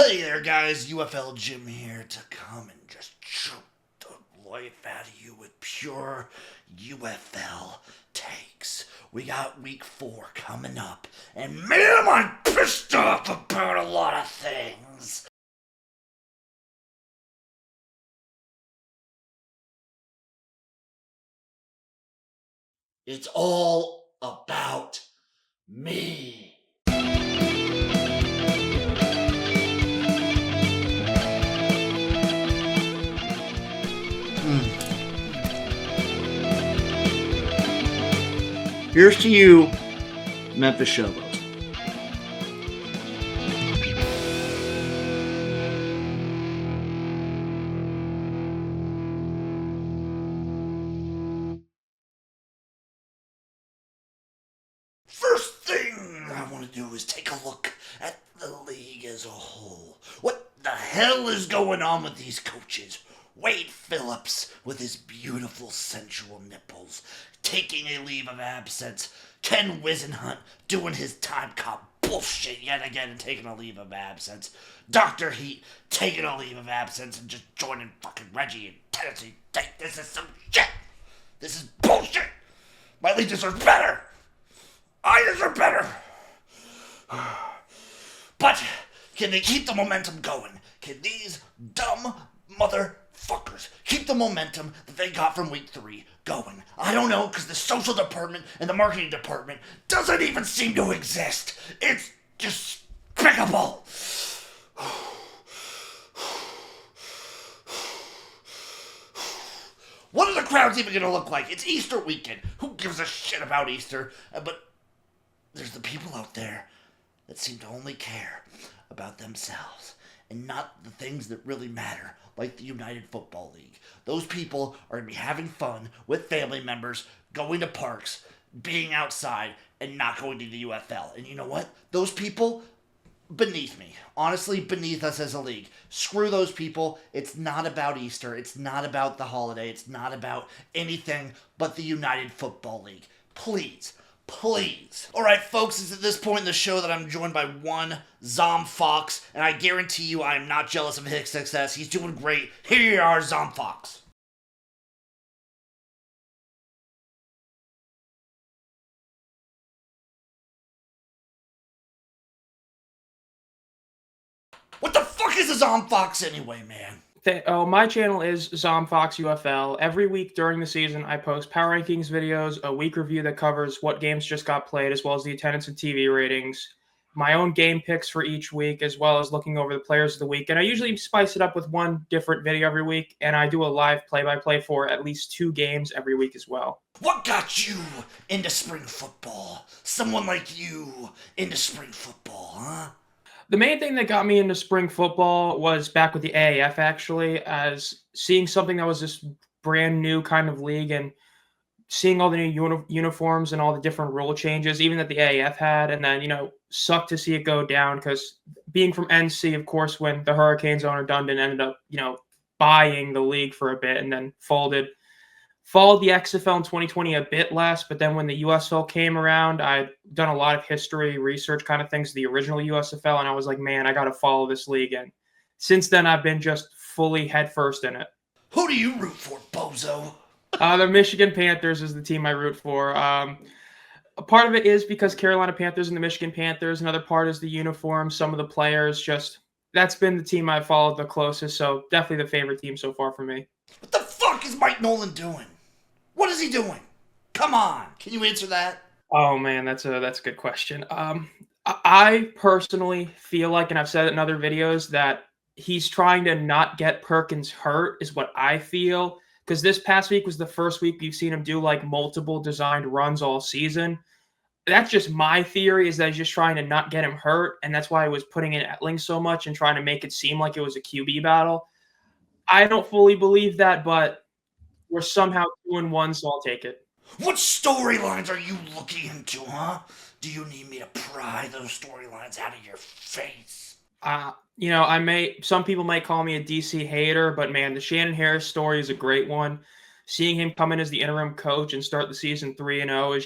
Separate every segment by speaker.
Speaker 1: Hey there, guys. UFL Jim here to come and just choke the life out of you with pure UFL takes. We got week 4 coming up, and man, I'm pissed off about a lot of things. It's all about me. Here's to you, Memphis Showboats. First thing I want to do is take a look at the league as a whole. What the hell is going on with these coaches? Wade Phillips with his beautiful sensual nipples, taking a leave of absence. Ken Wisenhunt doing his time cop bullshit yet again and taking a leave of absence. Dr. Heat taking a leave of absence and just joining fucking Reggie in Tennessee. This is some shit. This is bullshit. My league deserves better. I deserve better. But can they keep the momentum going? Can these dumb motherfuckers keep the momentum that they got from week 3 going? I don't know, because the social department and the marketing department doesn't even seem to exist. It's despicable. What are the crowds even going to look like? It's Easter weekend. Who gives a shit about Easter? But there's the people out there that seem to only care about themselves and not the things that really matter, like the United Football League. Those people are going to be having fun with family members, going to parks, being outside, and not going to the UFL. And you know what? Those people, beneath me. Honestly, beneath us as a league. Screw those people. It's not about Easter. It's not about the holiday. It's not about anything but the United Football League. Please. Alright, folks, it's at this point in the show that I'm joined by one Zomb Phox, and I guarantee you I am not jealous of his success. He's doing great. Here you are, Zomb Phox. What the fuck is a Zomb Phox anyway, man?
Speaker 2: My channel is Zomb Phox UFL. Every week during the season, I post power rankings videos, a week review that covers what games just got played, as well as the attendance and TV ratings, my own game picks for each week, as well as looking over the players of the week. And I usually spice it up with one different video every week, and I do a live play-by-play for at least 2 games every week as well.
Speaker 1: What got you into spring football? Someone like you into spring football, huh?
Speaker 2: The main thing that got me into spring football was back with the AAF, actually, as seeing something that was this brand new kind of league and seeing all the new uniforms and all the different rule changes, even that the AAF had, and then, sucked to see it go down because being from NC, of course, when the Hurricanes owner Dundon ended up, buying the league for a bit and then followed the XFL in 2020 a bit less, but then when the USL came around, I'd done a lot of history, research kind of things, the original USFL, and I was like, man, I got to follow this league. And since then, I've been just fully headfirst in it.
Speaker 1: Who do you root for, bozo?
Speaker 2: The Michigan Panthers is the team I root for. A part of it is because Carolina Panthers and the Michigan Panthers. Another part is the uniform, some of the players. That's been the team I've followed the closest, so definitely the favorite team so far for me.
Speaker 1: What the fuck is Mike Nolan doing? What is he doing? Come on, can you answer that?
Speaker 2: Oh man, that's a good question. I personally feel like, and I've said it in other videos, that he's trying to not get Perkins hurt, is what I feel. Because this past week was the first week we've seen him do like multiple designed runs all season. That's just my theory, is that he's just trying to not get him hurt, and that's why I was putting in Etling so much and trying to make it seem like it was a QB battle. I don't fully believe that, but we're somehow 2-1, so I'll take it.
Speaker 1: What storylines are you looking into, huh? Do you need me to pry those storylines out of your face?
Speaker 2: Some people might call me a DC hater, but man, the Shannon Harris story is a great one. Seeing him come in as the interim coach and start the season 3-0 is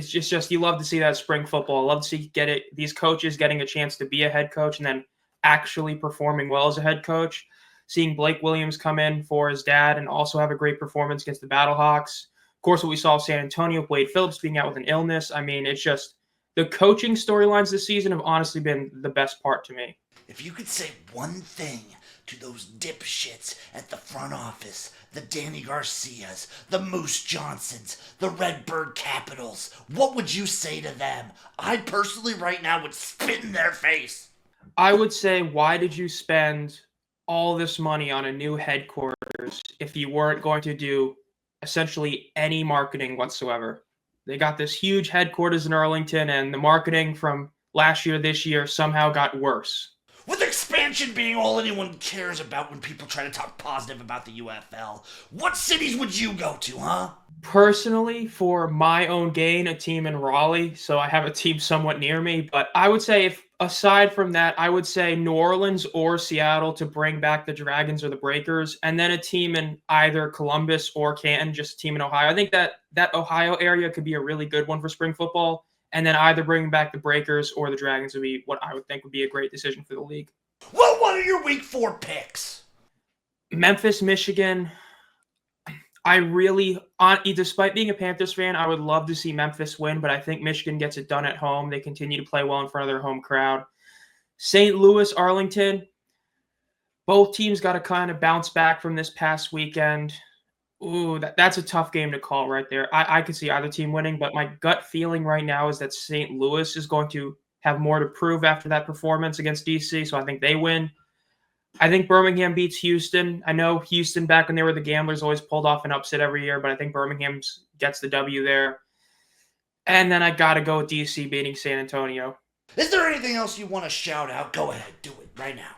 Speaker 2: just you love to see that spring football. I love to see these coaches getting a chance to be a head coach and then actually performing well as a head coach. Seeing Blake Williams come in for his dad and also have a great performance against the Battlehawks. Of course, what we saw of San Antonio, Wade Phillips being out with an illness. I mean, it's just the coaching storylines this season have honestly been the best part to me.
Speaker 1: If you could say one thing to those dipshits at the front office, the Danny Garcias, the Moose Johnsons, the Redbird Capitals, what would you say to them? I personally right now would spit in their face.
Speaker 2: I would say, why did you spend all this money on a new headquarters if you weren't going to do essentially any marketing whatsoever? They got this huge headquarters in Arlington, and the marketing from last year, this year somehow got worse.
Speaker 1: With expansion being all anyone cares about when people try to talk positive about the UFL, what cities would you go to, huh?
Speaker 2: Personally, for my own gain, a team in Raleigh, so I have a team somewhat near me. But I would say, if aside from that, I would say New Orleans or Seattle to bring back the Dragons or the Breakers, and then a team in either Columbus or Canton, just a team in Ohio. I think that Ohio area could be a really good one for spring football. And then either bringing back the Breakers or the Dragons would be what I would think would be a great decision for the league.
Speaker 1: Well, what are your week 4 picks?
Speaker 2: Memphis, Michigan. Despite being a Panthers fan, I would love to see Memphis win, but I think Michigan gets it done at home. They continue to play well in front of their home crowd. St. Louis, Arlington. Both teams got to kind of bounce back from this past weekend. Ooh, that's a tough game to call right there. I could see either team winning, but my gut feeling right now is that St. Louis is going to have more to prove after that performance against DC, so I think they win. I think Birmingham beats Houston. I know Houston, back when they were the Gamblers, always pulled off an upset every year, but I think Birmingham gets the W there. And then I got to go with DC beating San Antonio.
Speaker 1: Is there anything else you want to shout out? Go ahead, do it right now.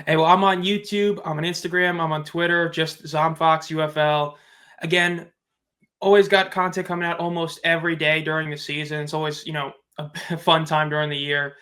Speaker 2: Hey, well, I'm on YouTube, I'm on Instagram, I'm on Twitter, just Zomb Phox UFL. Again, always got content coming out almost every day during the season. It's always, a fun time during the year.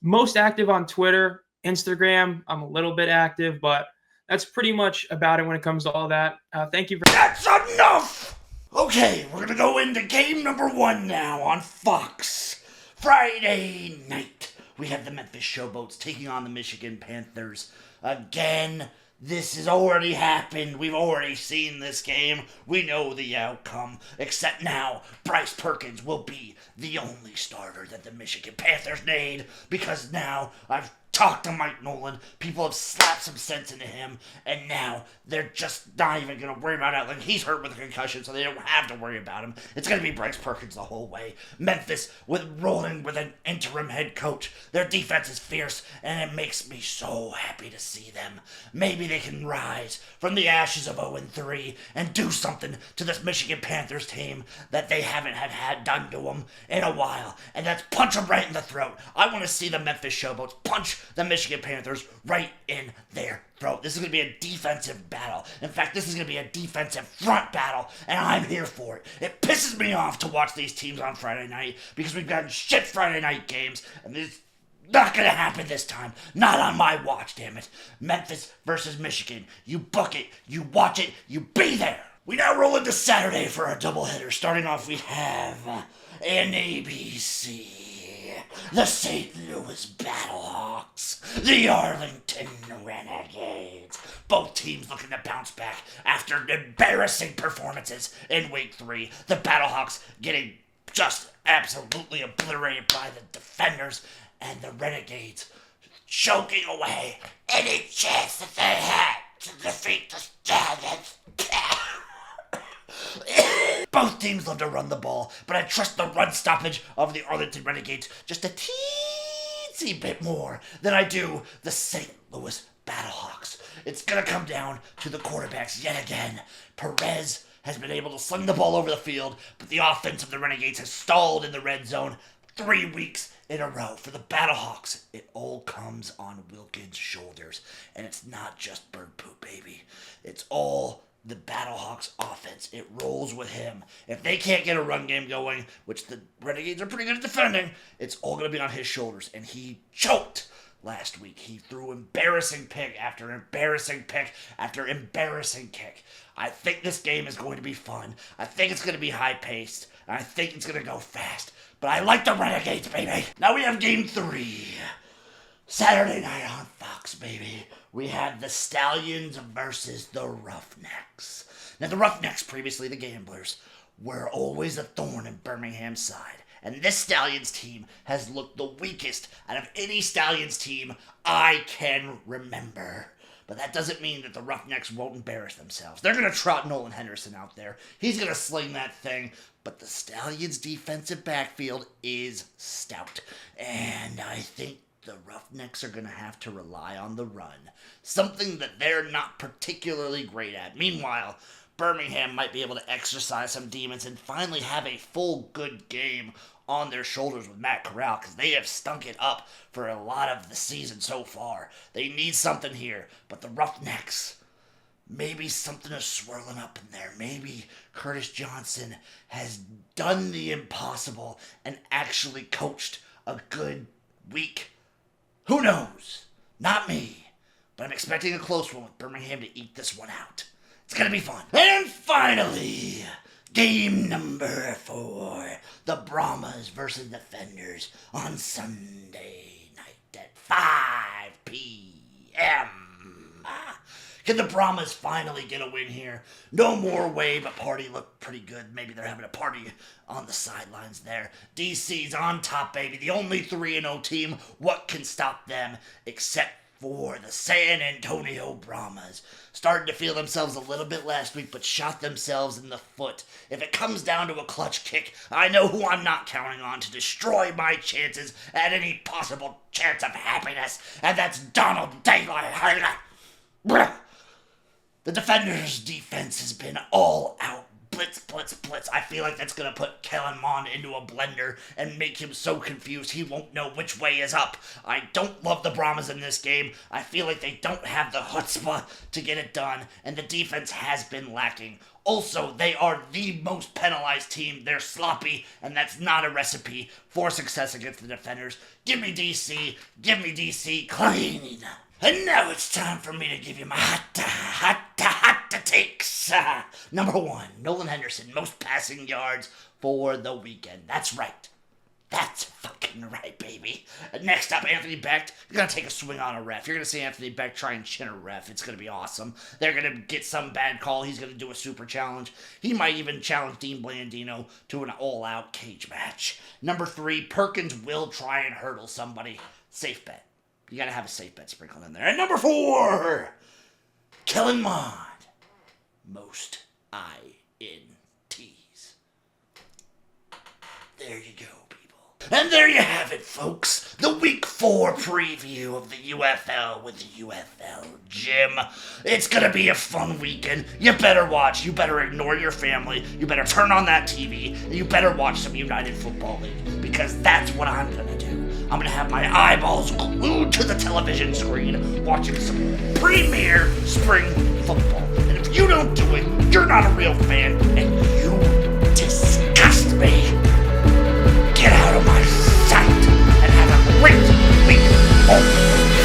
Speaker 2: Most active on Twitter, Instagram. I'm a little bit active, but that's pretty much about it when it comes to all that. Thank you.
Speaker 1: That's enough! Okay, we're going to go into game number 1 now on Fox. Friday night. We have the Memphis Showboats taking on the Michigan Panthers. Again, this has already happened. We've already seen this game. We know the outcome. Except now, Bryce Perkins will be the only starter that the Michigan Panthers need. Because now, I've talked to Mike Nolan. People have slapped some sense into him. And now, they're just not even going to worry about it. Like, he's hurt with a concussion, so they don't have to worry about him. It's going to be Bryce Perkins the whole way. Memphis rolling with an interim head coach. Their defense is fierce, and it makes me so happy to see them. Maybe they can rise from the ashes of 0-3 and do something to this Michigan Panthers team that they haven't had done to them in a while. And that's punch them right in the throat. I want to see the Memphis Showboats punch the Michigan Panthers right in their throat. This is going to be a defensive battle. In fact, this is going to be a defensive front battle, and I'm here for it. It pisses me off to watch these teams on Friday night because we've gotten shit Friday night games, and it's not going to happen this time. Not on my watch, damn it. Memphis versus Michigan. You book it, you watch it, you be there. We now roll into Saturday for our doubleheader. Starting off, we have an ABC. The St. Louis Battlehawks, the Arlington Renegades. Both teams looking to bounce back after embarrassing performances in Week 3. The Battlehawks getting just absolutely obliterated by the defenders, and the Renegades choking away any chance that they had to defeat the Dragons. Both teams love to run the ball, but I trust the run stoppage of the Arlington Renegades just a teensy bit more than I do the St. Louis Battlehawks. It's going to come down to the quarterbacks yet again. Perez has been able to sling the ball over the field, but the offense of the Renegades has stalled in the red zone 3 weeks in a row. For the Battlehawks, it all comes on Wilkins' shoulders, and it's not just bird poop, baby. It's all the Battlehawks offense. It rolls with him. If they can't get a run game going, which the Renegades are pretty good at defending, it's all going to be on his shoulders. And he choked last week. He threw embarrassing pick after embarrassing pick after embarrassing kick. I think this game is going to be fun. I think it's going to be high-paced. And I think it's going to go fast. But I like the Renegades, baby. Now we have game 3. Saturday night on Fox, baby, we had the Stallions versus the Roughnecks. Now, the Roughnecks, previously the Gamblers, were always a thorn in Birmingham's side. And this Stallions team has looked the weakest out of any Stallions team I can remember. But that doesn't mean that the Roughnecks won't embarrass themselves. They're going to trot Nolan Henderson out there. He's going to sling that thing. But the Stallions' defensive backfield is stout. And I think the Roughnecks are going to have to rely on the run. Something that they're not particularly great at. Meanwhile, Birmingham might be able to exercise some demons and finally have a full good game on their shoulders with Matt Corral, because they have stunk it up for a lot of the season so far. They need something here, but the Roughnecks, maybe something is swirling up in there. Maybe Curtis Johnson has done the impossible and actually coached a good week. Who knows? Not me. But I'm expecting a close one with Birmingham to eke this one out. It's going to be fun. And finally, game number 4. The Brahmas versus Defenders on Sunday night at 5 p.m. Can the Brahmas finally get a win here? No more way, but Party looked pretty good. Maybe they're having a party on the sidelines there. DC's on top, baby. The only 3-0 team. What can stop them except for the San Antonio Brahmas? Started to feel themselves a little bit last week, but shot themselves in the foot. If it comes down to a clutch kick, I know who I'm not counting on to destroy my chances at any possible chance of happiness, and that's Donald Daylight. The Defenders' defense has been all out. Blitz, blitz, blitz. I feel like that's going to put Kellen Mond into a blender and make him so confused he won't know which way is up. I don't love the Brahmas in this game. I feel like they don't have the chutzpah to get it done, and the defense has been lacking. Also, they are the most penalized team. They're sloppy, and that's not a recipe for success against the Defenders. Give me DC clean. And now it's time for me to give you my hot takes. Number 1, Nolan Henderson, most passing yards for the weekend. That's right. That's fucking right, baby. Next up, Anthony Becht. You're going to take a swing on a ref. You're going to see Anthony Becht try and chin a ref. It's going to be awesome. They're going to get some bad call. He's going to do a super challenge. He might even challenge Dean Blandino to an all-out cage match. Number 3, Perkins will try and hurdle somebody. Safe bet. You got to have a safe bet sprinkled in there. And number 4, Kellen Mond. Most INTs. There you go, people. And there you have it, folks. The Week 4 preview of the UFL with the UFL Gym. It's going to be a fun weekend. You better watch. You better ignore your family. You better turn on that TV. And you better watch some United Football League. Because that's what I'm going to do. I'm going to have my eyeballs glued to the television screen watching some premier spring football. And if you don't do it, you're not a real fan, and you